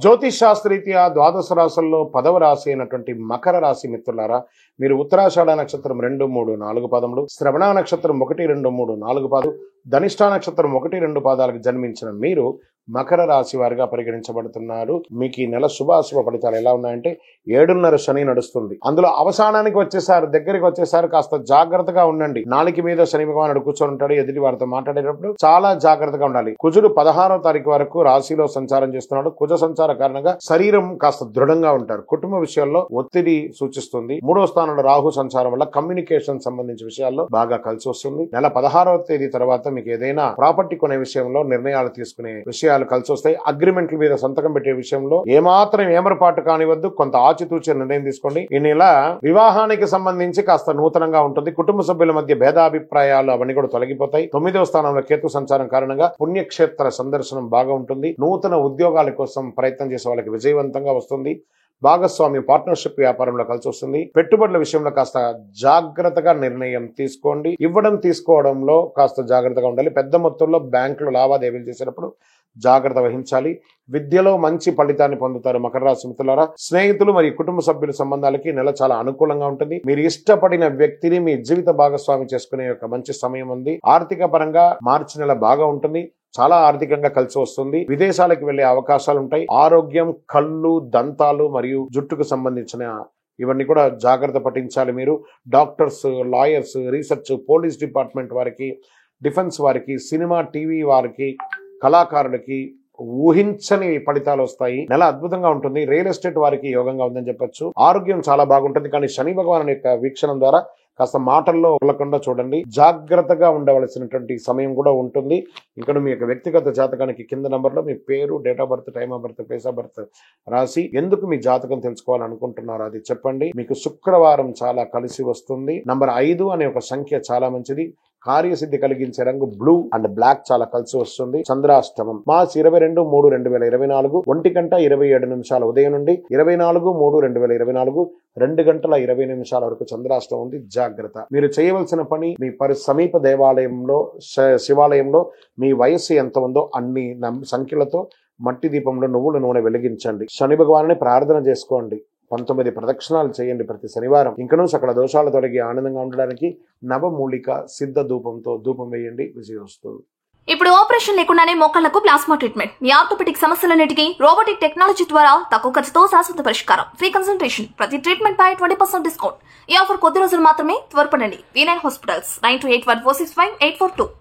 జ్యోతిష్ శాస్త్రరీత్యా ద్వాదశ రాశుల్లో 10వ రాశి అయినటువంటి మకర రాశి మిత్రులారా, మీరు ఉత్తరాషాఢ నక్షత్రం 2, 3, 4 పాదములు, శ్రవణ నక్షత్రం 1, 2, 3, 4 పాదాలు, ధనిష్ఠా నక్షత్రం 1, 2 పాదాలకు జన్మించిన మీరు మకర రాశి వారిగా పరిగణించబడుతున్నారు. మీకు ఈ నెల శుభాశుభ ఫలితాలు ఎలా ఉన్నాయంటే 7.5 శని నడుస్తుంది. అందులో అవసానానికి దగ్గరికి వచ్చేసారి కాస్త జాగ్రత్తగా ఉండండి. నాలుక మీద శని భగవానుడు కూర్చొని ఉంటాడు. ఎదుటి వారితో మాట్లాడేటప్పుడు చాలా జాగ్రత్తగా ఉండాలి. కుజుడు 16వ తారీఖు వరకు రాశిలో సంచారం చేస్తున్నాడు. కుజ సంచార కారణంగా శరీరం కాస్త దృఢంగా ఉంటారు. కుటుంబ విషయాల్లో ఒత్తిడి సూచిస్తుంది. 3వ స్థానంలో రాహు సంచారం వల్ల కమ్యూనికేషన్ సంబంధించిన విషయాల్లో బాగా కలిసి వస్తుంది. నెల 16వ తేదీ తర్వాత మీకు ఏదైనా ప్రాపర్టీ కొనే విషయంలో నిర్ణయాలు తీసుకునే విషయాలు కలిసి వస్తాయి. అగ్రిమెంట్ల మీద సంతకం పెట్టే విషయంలో ఏమాత్రం ఏమరపాటు కానివద్దు. కొంత ఆచితూచే నిర్ణయం తీసుకోండి. ఈ నెల వివాహానికి సంబంధించి కాస్త నూతనంగా ఉంటుంది. కుటుంబ సభ్యుల మధ్య భేదాభిప్రాయాలు అవన్నీ కూడా తొలగిపోతాయి. 9వ స్థానంలో కేతు సంచారం కారణంగా పుణ్యక్షేత్ర సందర్శనం బాగా ఉంటుంది. నూతన ఉద్యోగాల కోసం ప్రయత్నం చేసే వాళ్ళకి విజయవంతంగా వస్తుంది. భాగస్వామి పార్ట్నర్షిప్ వ్యాపారంలో కలిసి వస్తుంది. పెట్టుబడుల విషయంలో కాస్త జాగ్రత్తగా నిర్ణయం తీసుకోండి. ఇవ్వడం తీసుకోవడంలో కాస్త జాగ్రత్తగా ఉండాలి. పెద్ద మొత్తంలో బ్యాంకులు లావాదేవీలు చేసేటప్పుడు జాగ్రత్త వహించాలి. విద్యలో మంచి ఫలితాన్ని పొందుతారు మకర రాశి మిత్రులారా. స్నేహితులు మరియు కుటుంబ సభ్యుల సంబంధాలకి నెల చాలా అనుకూలంగా ఉంటుంది. మీరు ఇష్టపడిన వ్యక్తిని మీ జీవిత భాగస్వామి చేసుకునే ఒక మంచి సమయం ఉంది. ఆర్థిక పరంగా మార్చి నెల బాగా ఉంటుంది. చాలా ఆర్థికంగా కలిసి వస్తుంది. విదేశాలకు వెళ్లే అవకాశాలు ఉంటాయి. ఆరోగ్యం, కళ్ళు, దంతాలు మరియు జుట్టుకు సంబంధించిన ఇవన్నీ కూడా జాగ్రత్త పట్టించాలి. మీరు doctors, lawyers, research, police department వారికి, డిఫెన్స్ వారికి, సినిమా, టీవీ వారికి, కళాకారులకి ఊహించని ఫలితాలు వస్తాయి. నెల అద్భుతంగా ఉంటుంది. రియల్ ఎస్టేట్ వారికి యోగంగా ఉందని చెప్పొచ్చు. ఆరోగ్యం చాలా బాగుంటుంది. కానీ శని భగవాను యొక్క వీక్షణం ద్వారా కాస్త మాటల్లో ఉండకుండా చూడండి. జాగ్రత్తగా ఉండవలసినటువంటి సమయం కూడా ఉంటుంది. ఇక్కడ మీ యొక్క వ్యక్తిగత జాతకానికి కింద నంబర్లో మీ పేరు, date of birth, time of birth, place of birth రాసి ఎందుకు మీ జాతకం తెలుసుకోవాలనుకుంటున్నారో అది చెప్పండి. మీకు శుక్రవారం చాలా కలిసి వస్తుంది. నంబర్ 5 అనే ఒక సంఖ్య చాలా మంచిది. కార్యసిద్ధి కలిగించే రంగు బ్లూ అండ్ బ్లాక్ చాలా కలిసి వస్తుంది. చంద్రాష్టమం మార్చి 22/3/2024 1:27 ఉదయం నుండి 24/3/2024 2:20 వరకు చంద్రాష్టమం ఉంది. జాగ్రత్త. మీరు చేయవలసిన పని మీ సమీప దేవాలయంలో, శివాలయంలో మీ వయస్సు ఎంత ఉందో అన్ని సంఖ్యలతో మట్టి దీపంలో నువ్వుల నూనె వెలిగించండి. శని భగవాన్ని ప్రార్థన చేసుకోండి. 19 ప్రదక్షిణాలు చేయండి ప్రతి శనివారం. ఇంకనూ సకల దోషాలు తొలగి ఆనందంగా ఉండడానికి నవమూలిక సిద్ధ ధూపంతో ధూపం వేయండి. విజయోస్తు. ఇప్పుడు ఆపరేషన్ లేకుండానే మోకాళ్లకు ప్లాస్మా ట్రీట్మెంట్. మీ ఆర్థోపెటిక్ సమస్యలన్నిటికీ రోబోటిక్ టెక్నాలజీ ద్వారా తక్కువ ఖర్చుతో శాశ్వత పరిష్కారం. Free consultation. ప్రతి ట్రీట్మెంట్ పై 20% డిస్కౌంట్. ఈ ఆఫర్ కొద్ది రోజులు మాత్రమే. త్వరపడండి. V9 hospitals 9281465842.